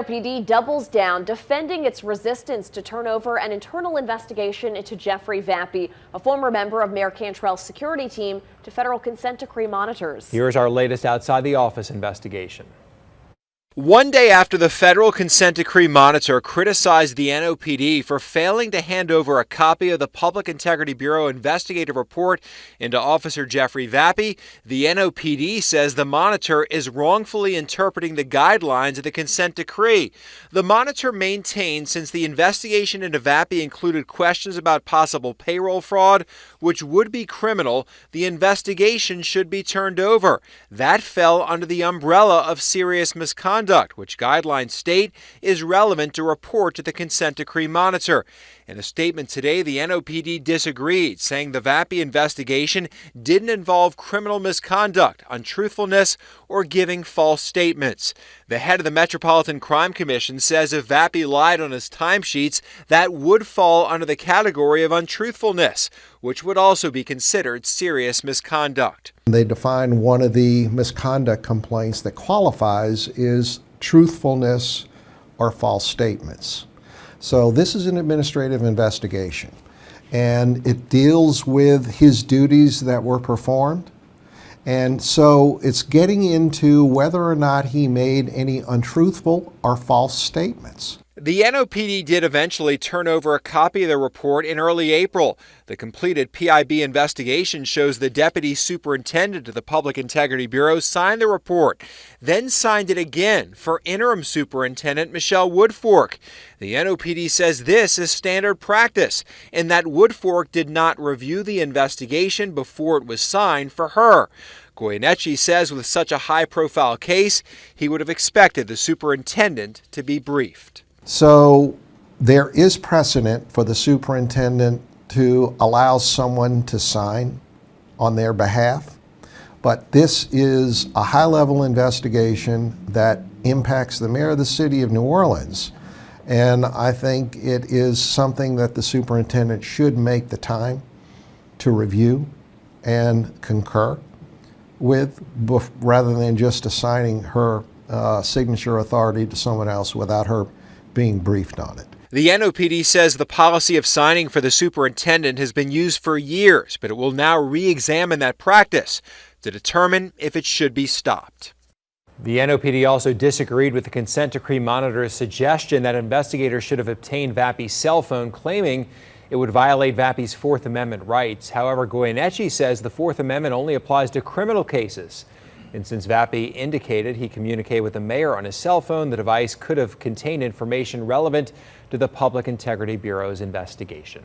NOPD doubles down, defending its resistance to turn over an internal investigation into Jeffrey Vappie, a former member of Mayor Cantrell's security team, to federal consent decree monitors. Here's our latest outside the office investigation. One day after the federal consent decree monitor criticized the NOPD for failing to hand over a copy of the Public Integrity Bureau investigative report into Officer Jeffrey Vappie, the NOPD says the monitor is wrongfully interpreting the guidelines of the consent decree. The monitor maintained since the investigation into Vappie included questions about possible payroll fraud, which would be criminal, the investigation should be turned over. That fell under the umbrella of serious misconduct, which guidelines state is relevant to report to the consent decree monitor. In a statement today, the NOPD disagreed, saying the Vappie investigation didn't involve criminal misconduct, untruthfulness, or giving false statements. The head of the Metropolitan Crime Commission says if Vappie lied on his timesheets, that would fall under the category of untruthfulness, which would also be considered serious misconduct. They define one of the misconduct complaints that qualifies is truthfulness or false statements. So this is an administrative investigation, and it deals with his duties that were performed. And so it's getting into whether or not he made any untruthful or false statements. The NOPD did eventually turn over a copy of the report in early April. The completed PIB investigation shows the deputy superintendent of the Public Integrity Bureau signed the report, then signed it again for interim superintendent Michelle Woodfork. The NOPD says this is standard practice and that Woodfork did not review the investigation before it was signed for her. Goyeneche says with such a high-profile case, he would have expected the superintendent to be briefed. So there is precedent for the superintendent to allow someone to sign on their behalf, but this is a high-level investigation that impacts the mayor of the city of New Orleans, and I think it is something that the superintendent should make the time to review and concur with, rather than just assigning her signature authority to someone else without her being briefed on it. The NOPD says the policy of signing for the superintendent has been used for years, but it will now re-examine that practice to determine if it should be stopped. The NOPD also disagreed with the consent decree monitor's suggestion that investigators should have obtained Vappie's cell phone, claiming it would violate Vappie's Fourth Amendment rights. However, Goyeneche says the Fourth Amendment only applies to criminal cases. And since Vappie indicated he communicated with the mayor on his cell phone, the device could have contained information relevant to the Public Integrity Bureau's investigation.